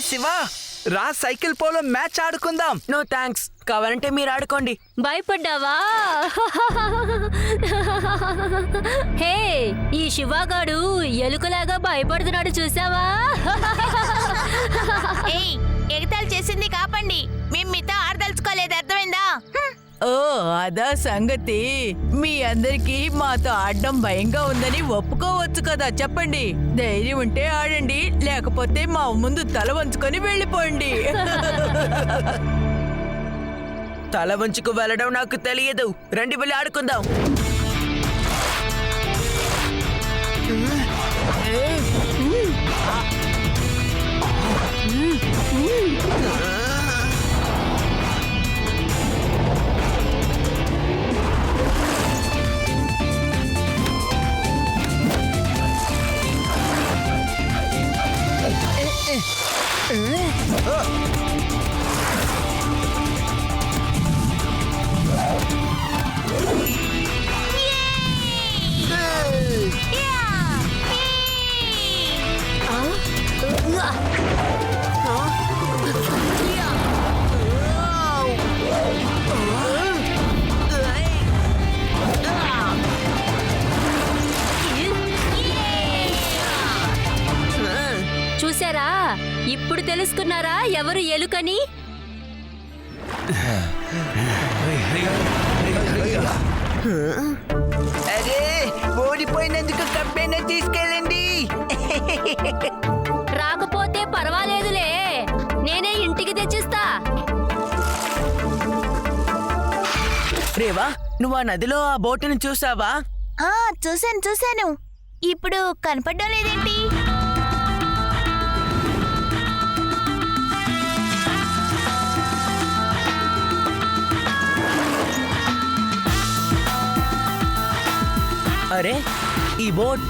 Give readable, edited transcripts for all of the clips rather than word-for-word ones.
శివ, రా cycle polo match ఆడుకుందాం. No thanks, కావాలంటే మీరు ఆడుకోండి. భయపడ్డావా? హే, ఈ శివగాడు ఎలుకలాగా భయపడుతున్నాడు చూసావా? ఏయ్, ఎగతాళి చేసింది కాపండి. మేము మీతో ఆడదలుచుకోలేదు, అర్థమైందా? ఓ అదా సంగతి. మీ అందరికి మాతో ఆడడం భయంగా ఉందని ఒప్పుకోవచ్చు కదా, చెప్పండి. ధైర్యం ఉంటే ఆడండి, లేకపోతే మా ముందు తల వంచుకొని వెళ్ళిపోండి. తల వంచుకు వెళ్ళడం నాకు తెలియదు. రండి వెళ్ళి ఆడుకుందాం. చూసారా? ఇప్పుడు తెలుసుకున్నారా ఎవరు ఎలుకని? అరే, ఓడిపోయినందుకు కప్పైనా తీసుకెళ్ళండి. రాకపోతే పర్వాలేదులే, నేనే ఇంటికి తెచ్చిస్తా. రేవా, నువ్వు ఆ నదిలో ఆ బోటును చూసావా? చూశాను. ఇప్పుడు కనపడ్డం లేదేంటి? అరే, ఈ బోట్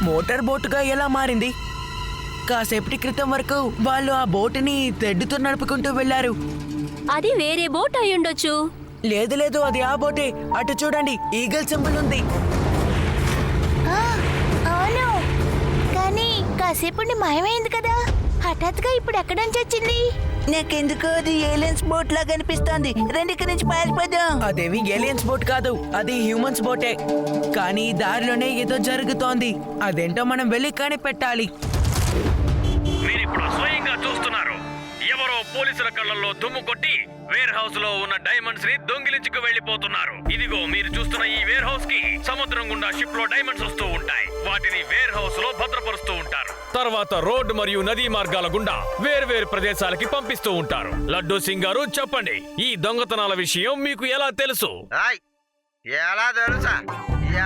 మోటార్ బోటుగా ఎలా మారింది? కాసేపటి క్రితం వరకు వాళ్ళు ఆ బోటుని తెడ్డుతో నడుపుకుంటూ వెళ్లారు. అది వేరే బోట్ అయ్యుండొచ్చు. లేదు లేదు, అది ఆ బోటే. అటు చూడండి, ఈగల్ సింబల్ ఉంది. అవును, కానీ కాసేపు మాయమైంది కదా, హఠాత్తుగా ఇప్పుడు ఎక్కడి నుంచి వచ్చింది? నాకెందుకో అది ఏలియన్స్ బోట్ లాగా అనిపిస్తోంది. రండి, ఇక్కడి నుంచి పారిపోదాం. అదేవి ఏలియన్స్ బోట్ కాదు, అది హ్యూమన్స్ బోటే. కానీ దారిలోనే ఏదో జరుగుతోంది. అదేంటో మనం వెళ్ళి కనిపెట్టాలి. మీరిప్పుడు స్వయంగా చూస్తున్నారు. ఎవరో పోలీసుల కళ్ళల్లో దుమ్ము కొట్టి వేర్ హౌస్ లో ఉన్న డైమండ్స్ ని దొంగిలించుకు వెళ్లిపోతున్నారు. ఇదిగో మీరు చూస్తున్న ఈ వేర్ హౌస్ కి సముద్రం గుండా షిప్ లో డైమండ్స్ వస్తూ ఉంటాయి. వాటిని వేర్ హౌస్ లో భద్రపరుస్తూ ఉంటారు. తర్వాత రోడ్డు మరియు నదీ మార్గాల గుండా వేర్వేరు ప్రదేశాలకి పంపిస్తూ ఉంటారు. లడ్డూ సింగ్ గారు, చెప్పండి, ఈ దొంగతనాల విషయం మీకు ఎలా తెలుసు? ఎలా తెలుసా?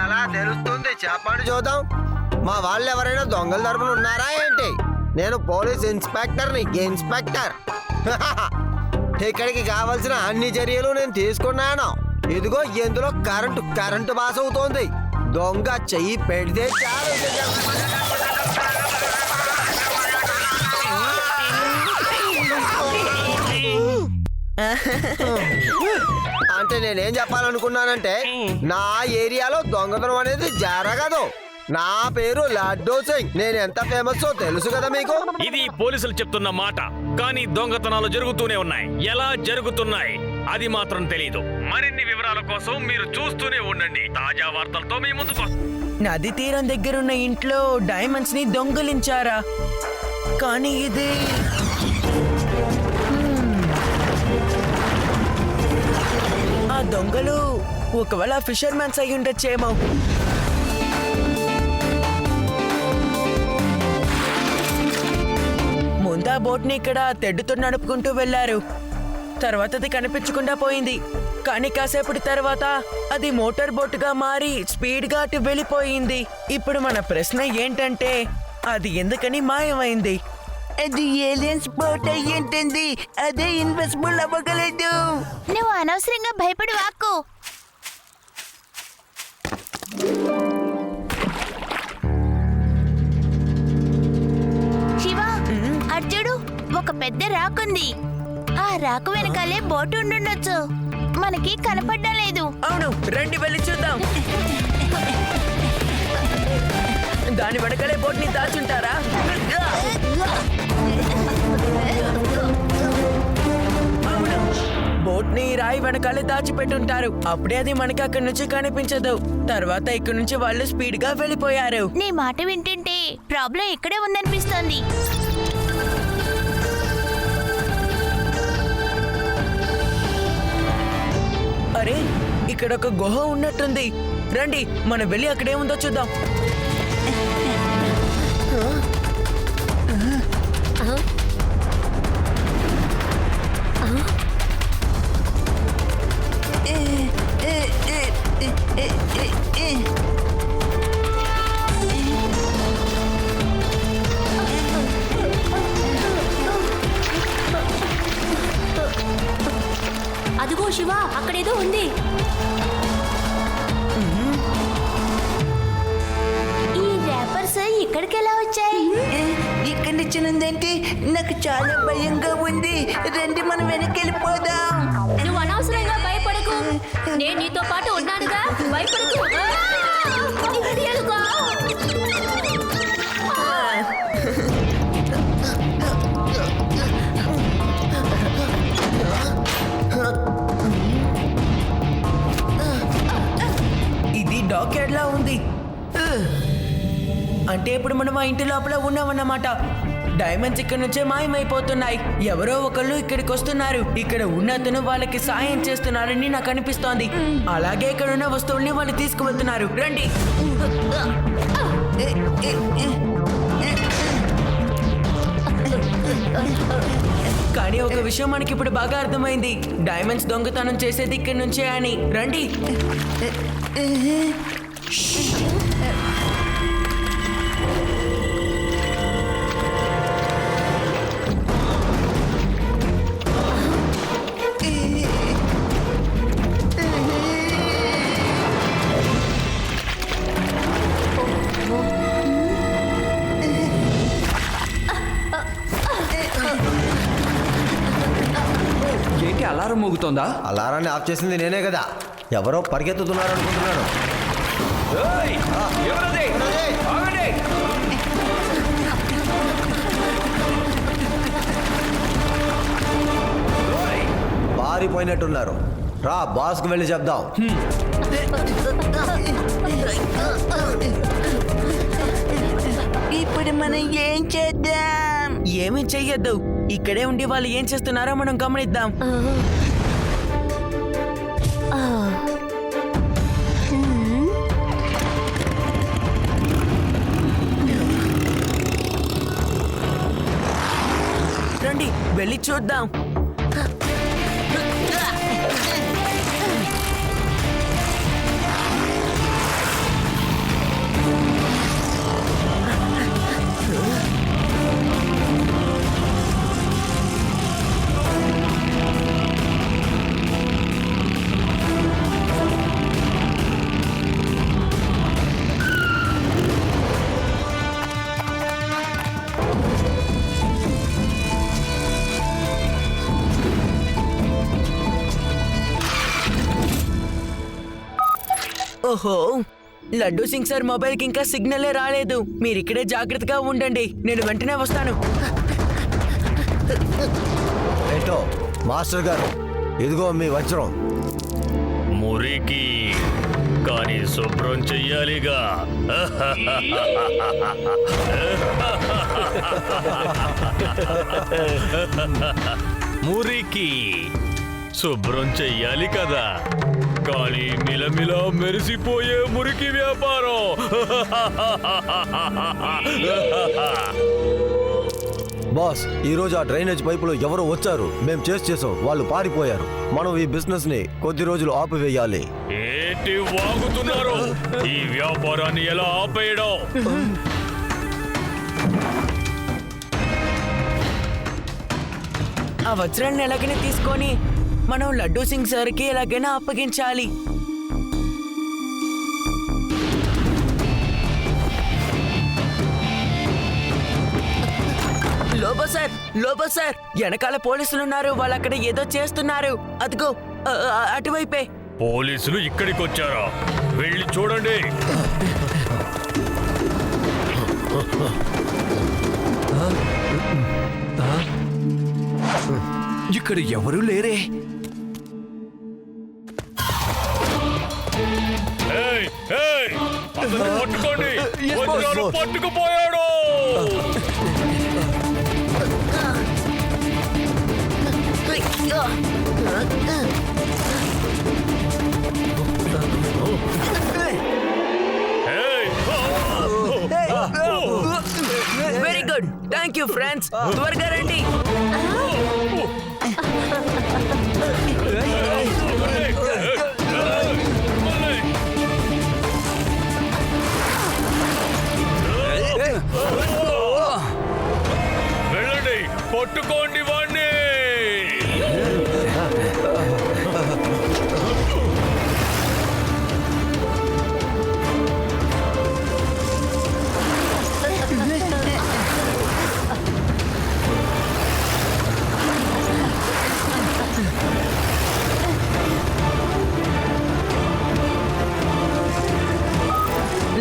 ఎలా తెలుస్తుంది చెప్పండి చూద్దాం. మా వాళ్ళు ఎవరైనా దొంగల తరపున ఉన్నారా ఏంటి? నేను పోలీస్ ఇన్స్పెక్టర్ని, ఇన్స్పెక్టర్. ఇక్కడికి కావలసిన అన్ని చర్యలు నేను తీసుకున్నాను. ఇదిగో ఇందులో కరెంటు పాస్ అవుతోంది. దొంగ చెయ్యి పెడితే చాలు. అంటే నేనేం చెప్పాలనుకున్నానంటే, నా ఏరియాలో దొంగతనం అనేది జరగదు. నా పేరు లడ్డూ సింగ్. నేను ఎంత ఫేమస్ తెలుసు కదా మీకు. ఇది పోలీసులు చెప్తున్న మాట, కానీ దొంగతనాలు జరుగుతూనే ఉన్నాయి. ఎలా జరుగుతున్నాయి అది మాత్రం తెలీదు. మరిన్ని వివరాల కోసం మీరు చూస్తూనే ఉండండి. తాజా వార్తలతో మీ ముందుకు. నది తీరం దగ్గరున్న ఇంట్లో డైమండ్స్ ని దొంగిలించారా? కానీ ఇది ఆ దొంగలు ఒకవేళ ఫిషర్మెన్స్ అయి ఉండొచ్చేమో. ముందా బోట్ ని ఇక్కడ తెడ్డుతో నడుపుకుంటూ వెళ్లారు. తర్వాత అది కనిపించకుండా పోయింది. కానీ కాసేపటి తర్వాత అది మోటార్ బోటుగా మారి స్పీడ్ గా అటు వెళ్ళిపోయింది. ఇప్పుడు మన ప్రశ్న ఏంటంటే, అది ఎందుకని మాయమైంది? అది ఏలియన్స్ బోట్ అయ్యింటుంది. అదే ఇన్విజిబుల్ అవ్వగలదు. నువ్వు అనవసరంగా భయపడి వాక్కు. శివ, అర్జుడు, ఒక పెద్ద రాకుంది. ఆ రాకు వెనకాలే బోటు ఉండుండొచ్చు. మనకి కనపడ్డం లేదు. అవును, రండి వెళ్ళి చూద్దాం. దాని వెనకాలే బోట్ ని దాచుంటారా? బోట్ ని రాయి వెనకాలే దాచిపెట్టుంటారు. అప్పుడే అది మనకి అక్కడి నుంచి కనిపించదు. తర్వాత ఇక్కడి నుంచి వాళ్ళు స్పీడ్ గా వెళ్ళిపోయారు. నీ మాట వింటుంటే ప్రాబ్లం ఇక్కడే ఉందనిపిస్తోంది. అరే, ఇక్కడ ఒక గుహ ఉన్నట్టుంది. రండి మనం వెళ్ళి అక్కడేముందో చూద్దాం. అదిగో శివ, అక్కడేదో ఉంది. ఈ ర్యాపర్స్ ఇక్కడికి ఎలా వచ్చాయి? ఇక్కడి నుంచి నుందంటే నాకు చాలా భయంగా ఉంది. రండి మనం వెనక్కి వెళ్ళిపోదాం. నువ్వు అనవసరంగా భయపడకు. నేను నీతో పాటు ఉన్నానుగా, భయపడకు. ఎలుక! ఇది డాక్యార్డ్ లా ఉంది. అంటే ఇప్పుడు మనం ఆ ఇంటి లోపల ఉన్నామన్నమాట. డైమండ్స్ ఇక్కడ నుంచే మాయమైపోతున్నాయి. ఎవరో ఒకళ్ళు ఇక్కడికి వస్తున్నారు. ఇక్కడ ఉన్నతను వాళ్ళకి సాయం చేస్తున్నారని నాకు అనిపిస్తోంది. అలాగే ఇక్కడ ఉన్న వస్తువుల్ని వాళ్ళు తీసుకువెళ్తున్నారు. రండి. కానీ ఒక విషయం మనకి ఇప్పుడు బాగా అర్థమైంది. డైమండ్స్ దొంగతనం చేసేది ఇక్కడి నుంచే అని. రండి. ఏంటి అలారం మోగుతోందా? అలారాన్ని ఆఫ్ చేసింది నేనే కదా. ఎవరో పరిగెత్తుతున్నారు అనుకుంటున్నాను. ఏయ్! ఎవరది? ఆగండి! ఓయ్! పారిపోయినట్టున్నారు. రా బాస్కి వెళ్ళి చెప్దాం. ఇప్పుడు మనం ఏం చేద్దాం? ఏమీ చెయ్యొద్దు. ఇక్కడే ఉండి వాళ్ళు ఏం చేస్తున్నారో మనం గమనిద్దాం. రండి వెళ్ళి చూద్దాం. ఓహో, లడ్డూ సింగ్ సార్ మొబైల్ కి ఇంకా సిగ్నలే రాలేదు. మీరు ఇక్కడే జాగ్రత్తగా ఉండండి. నేను వెంటనే వస్తాను. ఏంటో మాస్టర్ గారు, ఇదిగో మీ వజ్రం. మురికి కానీ శుభ్రం చెయ్యాలిగా. మురికి శుభ్రం చెయ్యాలి కదా, కానీ మిలమిలా మెరిసిపోయే మురికి వ్యాపారం. బాస్, ఈ రోజు ఆ డ్రైనేజ్ పైపులో ఎవరో వచ్చారు. మేము చేసాం, వాళ్ళు పారిపోయారు. మనం ఈ బిజినెస్ ని కొద్ది రోజులు ఆపివేయాలి. ఏంటి వాగుతున్నారు? ఈ వ్యాపారాన్ని ఎలా ఆపేయడం? ఆ వజ్రాన్ని ఎలాగైనా తీసుకొని మనం లడ్డూ సింగ్ సార్కి ఎలాగైనా అప్పగించాలి. లోబో సార్, వెనకాల పోలీసులు ఉన్నారు. వాళ్ళు అక్కడ ఏదో చేస్తున్నారు. అదిగో అటువైపే. పోలీసులు ఇక్కడికి వచ్చారా? వెళ్ళి చూడండి. ఇక్కడ ఎవరూ లేరే. అతన్ని పట్టుకోండి. Yes, boss. వజ్రాలు పట్టుకుపోయాడు. Hey! Very good, thank you friends. త్వరగా రండి. వెళ్ళండి, పట్టుకోండి వాణ్ణి.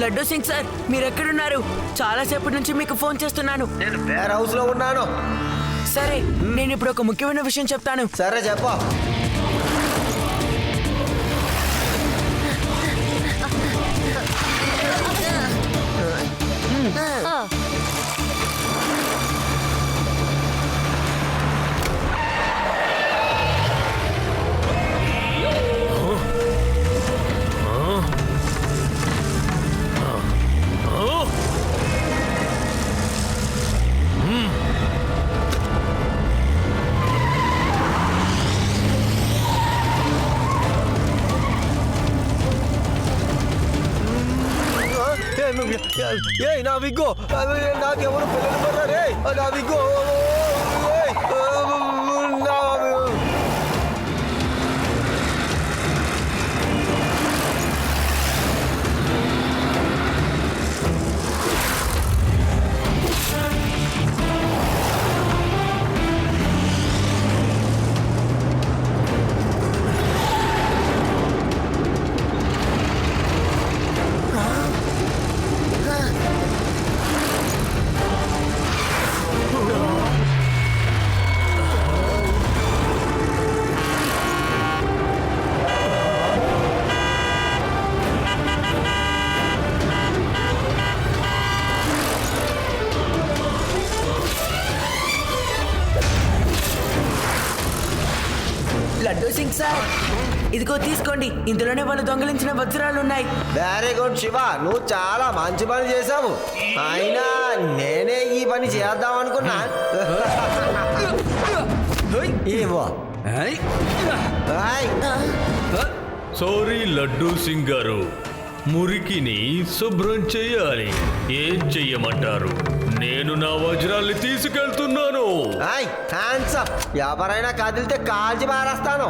లడ్డూ సింగ్ సార్, మీరు ఎక్కడున్నారు? చాలాసేపటి నుంచి మీకు ఫోన్ చేస్తున్నాను. నేను వేర్ హౌస్ లో ఉన్నాను. సరే, నేను ఇప్పుడు ఒక ముఖ్యమైన విషయం చెప్తాను. సరే చెప్పు. నా విగ్గో, నాకెవరు పిల్లలు పడ్డారే. నా విగ్గో, లడ్డూ సింగ్ సార్, ఇదిగో తీసుకోండి. ఇందులోనే వాళ్ళు దొంగలించిన వజ్రాలు ఉన్నాయి. వెరీ గుడ్ శివ, నువ్వు చాలా మంచి పని చేసావు. అయినా నేనే ఈ పని చేద్దాం అనుకున్నా. ఏమో. సారీ లడ్డూ సింగ్ గారు, మురికిని శుభ్రం చేయాలి. ఏం చెయ్యమంటారు? నేను నా వజ్రాల్ని తీసుకెళ్తున్నాను. Hands up. ఎవరైనా కదిలితే కాల్చి మారేస్తాను.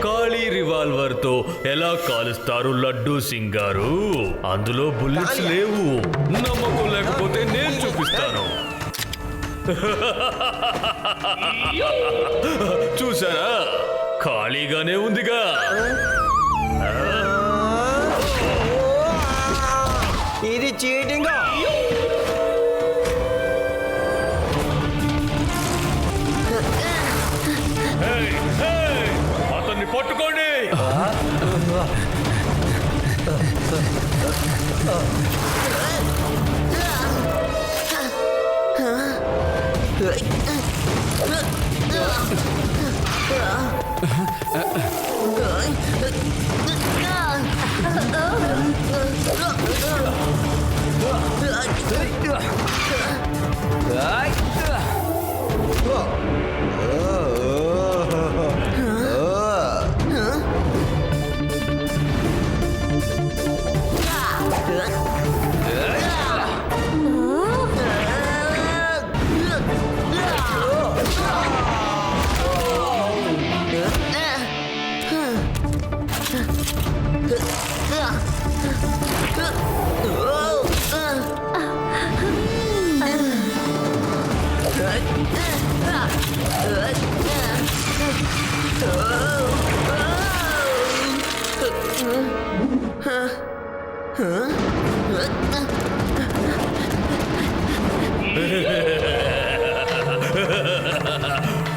ఖాళీ రివాల్వర్ తో ఎలా కాలుస్తారు లడ్డూ సింగ్ గారు? అందులో బుల్లెట్స్ లేవు. నమ్మకం లేకపోతే నేను చూపిస్తాను. చూసారా, ఖాళీగానే ఉందిగా. ఇది చీటింగ్. అతన్ని పట్టుకోండి.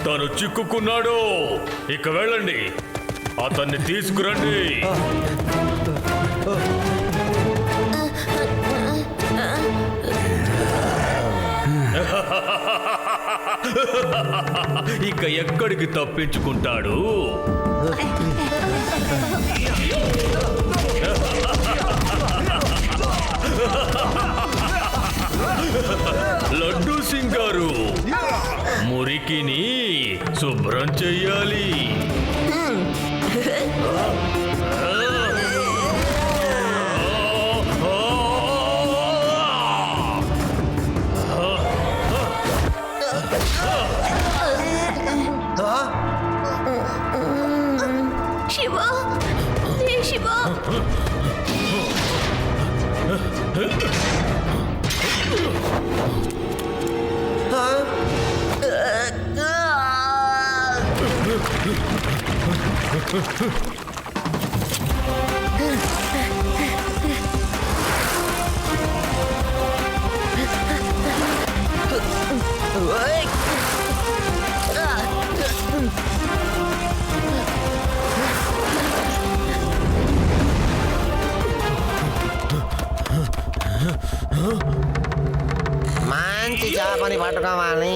తను చిక్కుకున్నాడు. ఇక వెళ్ళండి. అతన్ని తీసుకురండి. ఇక ఎక్కడికి తప్పించుకుంటాడు? లడ్డూ సింగ్ గారు, మురికిని శుభ్రం చెయ్యాలి. శివ, ఏ శివ, మంచి చేపని పట్టుకోవాలి.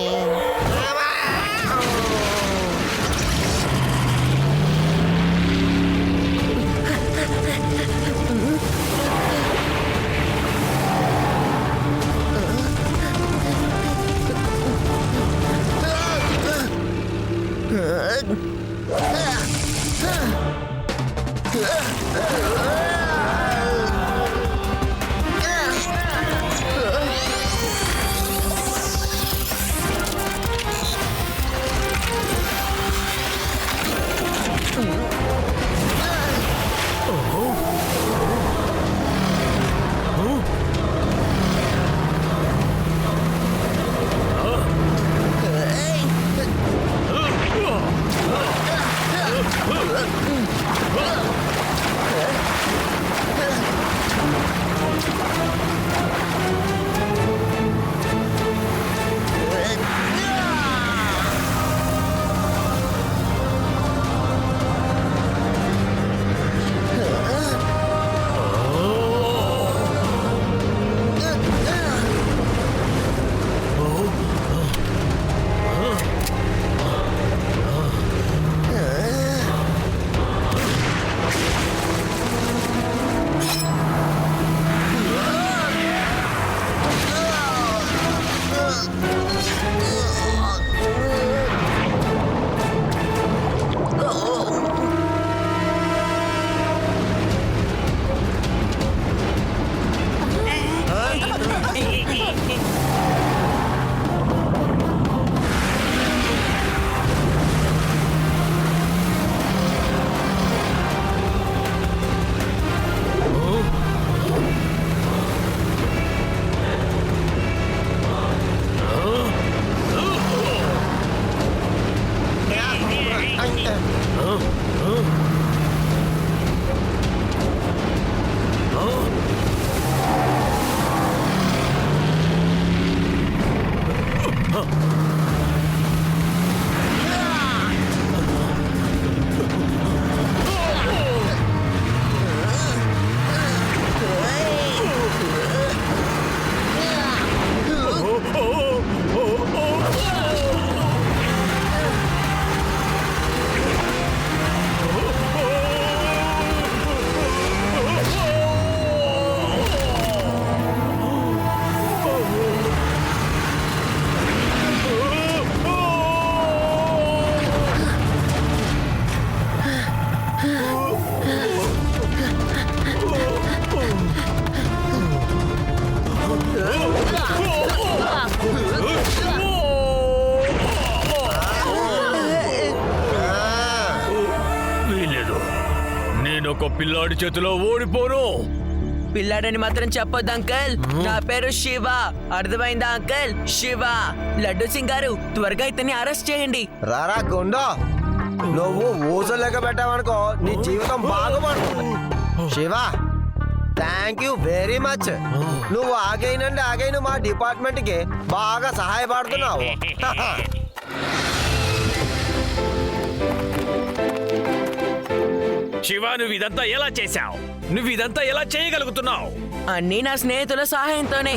నేనొక పిల్లాడి చేతిలో ఓడిపోను. పిల్లాడని మాత్రం చెప్పొద్దు అంకల్. నా పేరు శివ, అర్థమైందా అంకల్? శివ. లడ్డు సింగ్ గారు, త్వరగా ఇతన్ని అరెస్ట్ చేయండి. రారా గుండో, నువ్వు ఊసలు లెక్క పెట్టావనుకో నీ జీవితం బాగుపడుతుంది. Shiva, thank you very much. నువ్వు ఆగైనండి ఆగైన మా డిపార్ట్మెంట్ కి బాగా సహాయపడుతున్నావు. శివ, నువ్వు ఇదంతా ఎలా చేశావు? నువ్వు ఇదంతా ఎలా చేయగలుగుతున్నావు? అన్నీ నా స్నేహితుల సహాయంతోనే